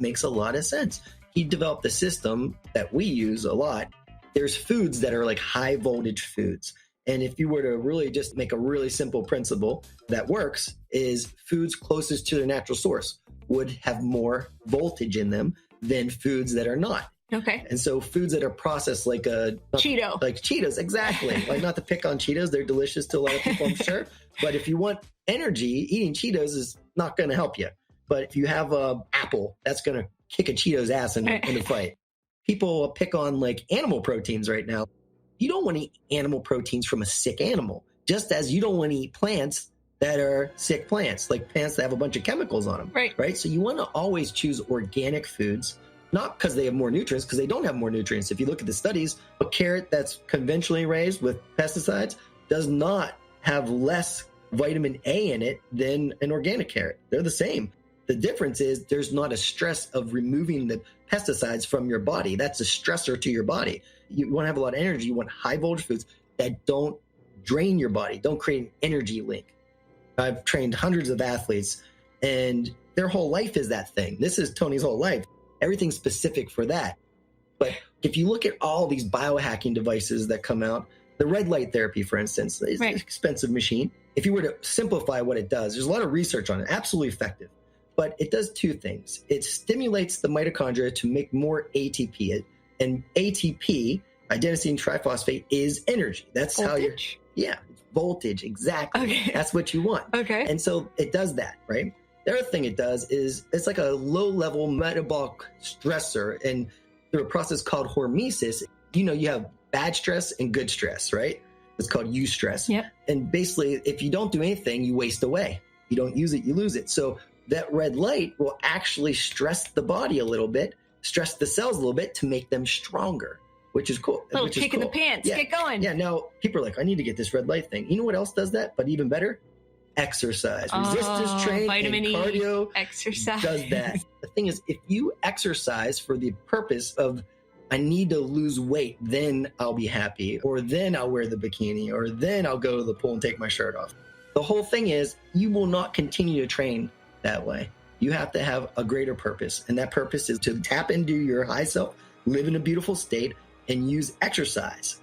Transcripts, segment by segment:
makes a lot of sense. He developed a system that we use a lot. There's foods that are like high voltage foods. And if you were to really just make a really simple principle that works, is foods closest to their natural source would have more voltage in them than foods that are not. Okay. And so foods that are processed like Cheetos, exactly. Like, not to pick on Cheetos, they're delicious to a lot of people, I'm sure. But if you want energy, eating Cheetos is not going to help you. But if you have a apple, that's going to kick a Cheeto's ass in the fight. People pick on like animal proteins right now. You don't want to eat animal proteins from a sick animal, just as you don't want to eat plants that are sick plants, like plants that have a bunch of chemicals on them. Right. So you want to always choose organic foods, not because they have more nutrients, because they don't have more nutrients. If you look at the studies, a carrot that's conventionally raised with pesticides does not have less vitamin A in it than an organic carrot. They're the same. The difference is there's not a stress of removing the pesticides from your body. That's a stressor to your body. You want to have a lot of energy. You want high voltage foods that don't drain your body, don't create an energy link. I've trained hundreds of athletes, and their whole life is that thing. This is Tony's whole life. Everything's specific for that. But if you look at all these biohacking devices that come out, the red light therapy, for instance, is an expensive machine. If you were to simplify what it does, there's a lot of research on it, absolutely effective. But it does two things. It stimulates the mitochondria to make more ATP. And ATP, adenosine triphosphate, is energy. That's voltage? It's voltage, exactly. Okay. That's what you want. Okay. And so it does that, right? The other thing it does is it's like a low-level metabolic stressor. And through a process called hormesis, you have bad stress and good stress, right? It's called eustress. Yep. And basically, if you don't do anything, you waste away. You don't use it, you lose it. So that red light will actually stress the body a little bit, stress the cells a little bit to make them stronger, which is cool. Little kick in the pants. Yeah. Get going. Yeah. Now people are like, I need to get this red light thing. You know what else does that? But even better, exercise. Resistance training, vitamin and cardio exercise does that. The thing is, if you exercise for the purpose of, I need to lose weight, then I'll be happy, or then I'll wear the bikini, or then I'll go to the pool and take my shirt off. The whole thing is, you will not continue to train that way. You have to have a greater purpose. And that purpose is to tap into your high self, live in a beautiful state, and use exercise.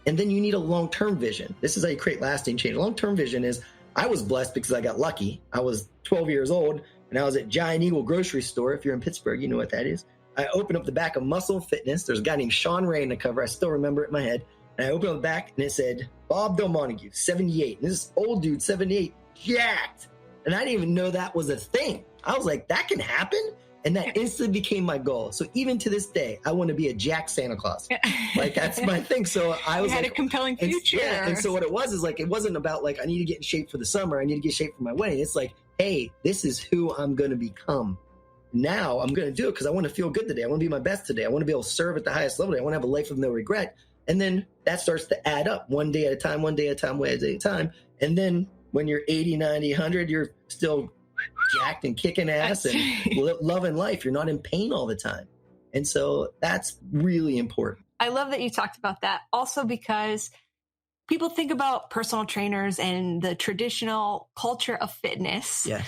And then you need a long-term vision. This is how you create lasting change. Long-term vision is, I was blessed because I got lucky. I was 12 years old and I was at Giant Eagle grocery store. If you're in Pittsburgh, you know what that is. I opened up the back of Muscle Fitness. There's a guy named Sean Ray in the cover. I still remember it in my head. And I opened up the back and it said, Bob Del Montague, 78. And this old dude, 78, jacked. And I didn't even know that was a thing. I was like, that can happen? And that instantly became my goal. So even to this day, I want to be a jack Santa Claus. Like, that's my thing. So I was had a compelling future. And so what it was is like, it wasn't about like, I need to get in shape for the summer. I need to get in shape for my wedding. It's like, hey, this is who I'm going to become. Now I'm going to do it because I want to feel good today. I want to be my best today. I want to be able to serve at the highest level today. I want to have a life of no regret. And then that starts to add up one day at a time, one day at a time, one day at a time. And then when you're 80, 90, 100, you're still jacked and kicking ass and loving life. You're not in pain all the time. And so that's really important. I love that you talked about that. Also because people think about personal trainers and the traditional culture of fitness. Yeah.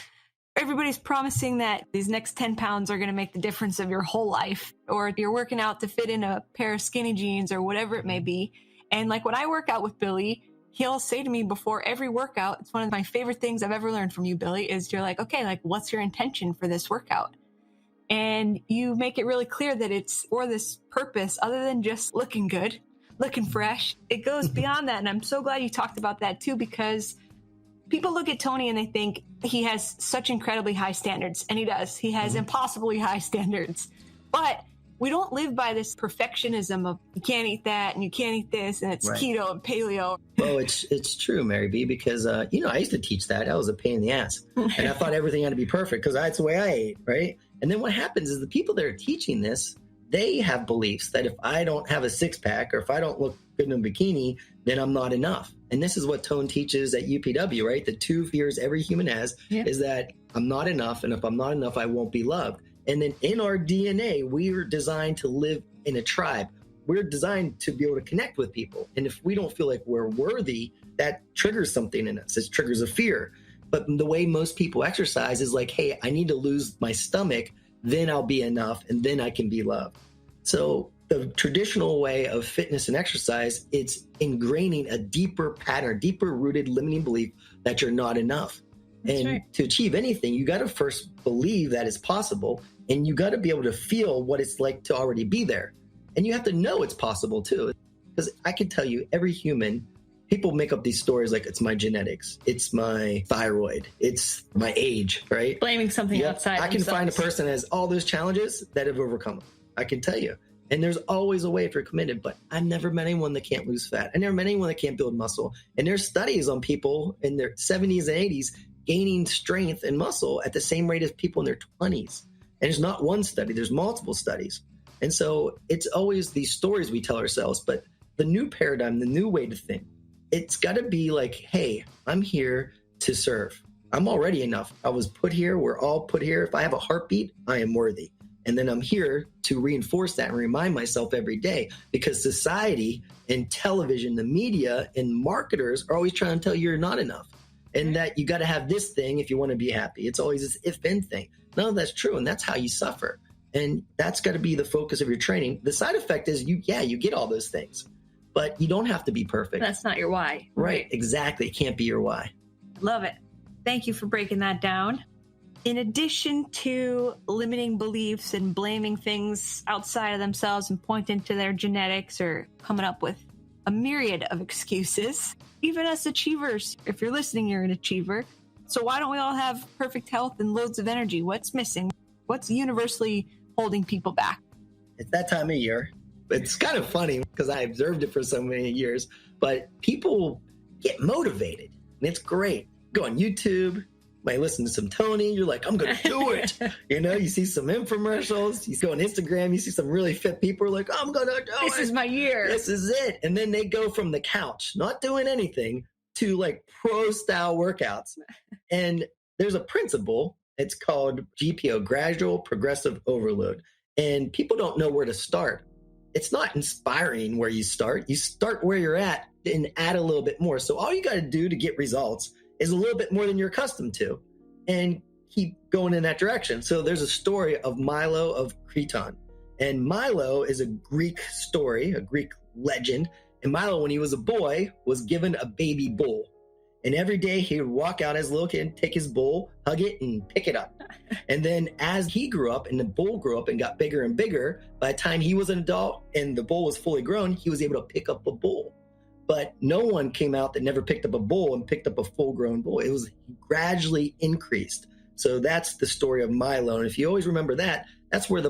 Everybody's promising that these next 10 pounds are going to make the difference of your whole life, or you're working out to fit in a pair of skinny jeans or whatever it may be. And like when I work out with Billy, he'll say to me before every workout, it's one of my favorite things I've ever learned from you, Billy, is you're like, okay, like what's your intention for this workout? And you make it really clear that it's for this purpose other than just looking good, looking fresh. It goes beyond that. And I'm so glad you talked about that too, because people look at Tony and they think he has such incredibly high standards, and he does. He has impossibly high standards. But we don't live by this perfectionism of you can't eat that and you can't eat this and it's keto and paleo. Well, it's true, Mary B, because, I used to teach that. I was a pain in the ass. And I thought everything had to be perfect because that's the way I ate, right? And then what happens is the people that are teaching this, they have beliefs that if I don't have a six-pack or if I don't look good in a bikini, then I'm not enough. And this is what Tone teaches at UPW, right? The two fears every human has is that I'm not enough, and if I'm not enough, I won't be loved. And then in our DNA, we are designed to live in a tribe. We're designed to be able to connect with people. And if we don't feel like we're worthy, that triggers something in us. It triggers a fear. But the way most people exercise is like, hey, I need to lose my stomach then I'll be enough, and then I can be loved. So the traditional way of fitness and exercise, it's ingraining a deeper pattern, deeper rooted limiting belief that you're not enough. That's and right. To achieve anything, you got to first believe that it's possible, and you got to be able to feel what it's like to already be there. And you have to know it's possible too. Because I can tell you, every human, people make up these stories like it's my genetics, it's my thyroid, it's my age, right? Blaming something outside. I can find a person that has all those challenges that have overcome them. I can tell you. And there's always a way if you're committed, but I've never met anyone that can't lose fat. I never met anyone that can't build muscle. And there's studies on people in their 70s and 80s gaining strength and muscle at the same rate as people in their 20s. And it's not one study, there's multiple studies. And so it's always these stories we tell ourselves, but the new paradigm, the new way to think, it's got to be like, hey, I'm here to serve. I'm already enough. I was put here. We're all put here. If I have a heartbeat, I am worthy. And then I'm here to reinforce that and remind myself every day, because society and television, the media and marketers are always trying to tell you you're not enough and that you got to have this thing if you want to be happy. It's always this if-then thing. No, that's true. And that's how you suffer. And that's got to be the focus of your training. The side effect is you get all those things, but you don't have to be perfect. That's not your why. Right. Exactly. It can't be your why. Love it. Thank you for breaking that down. In addition to limiting beliefs and blaming things outside of themselves and pointing to their genetics or coming up with a myriad of excuses, even us achievers, if you're listening, you're an achiever. So why don't we all have perfect health and loads of energy? What's missing? What's universally holding people back? It's that time of year. It's kind of funny because I observed it for so many years, but people get motivated and it's great. Go on YouTube. Might listen to some Tony, you're like, I'm going to do it. You see some infomercials, you go on Instagram, you see some really fit people are like, I'm going to do it. This is my year. This is it. And then they go from the couch, not doing anything, to like pro style workouts. And there's a principle, it's called GPO, gradual progressive overload. And people don't know where to start. It's not inspiring where you start where you're at and add a little bit more. So all you got to do to get results is a little bit more than you're accustomed to and keep going in that direction. So there's a story of Milo of Creton. And Milo is a Greek story, a Greek legend. And Milo, when he was a boy, was given a baby bull. And every day he would walk out as a little kid, take his bull, hug it, and pick it up. And then as he grew up and the bull grew up and got bigger and bigger, by the time he was an adult and the bull was fully grown, he was able to pick up a bull. But no one came out that never picked up a bull and picked up a full-grown bull. It was gradually increased. So that's the story of Milo. And if you always remember that, that's where the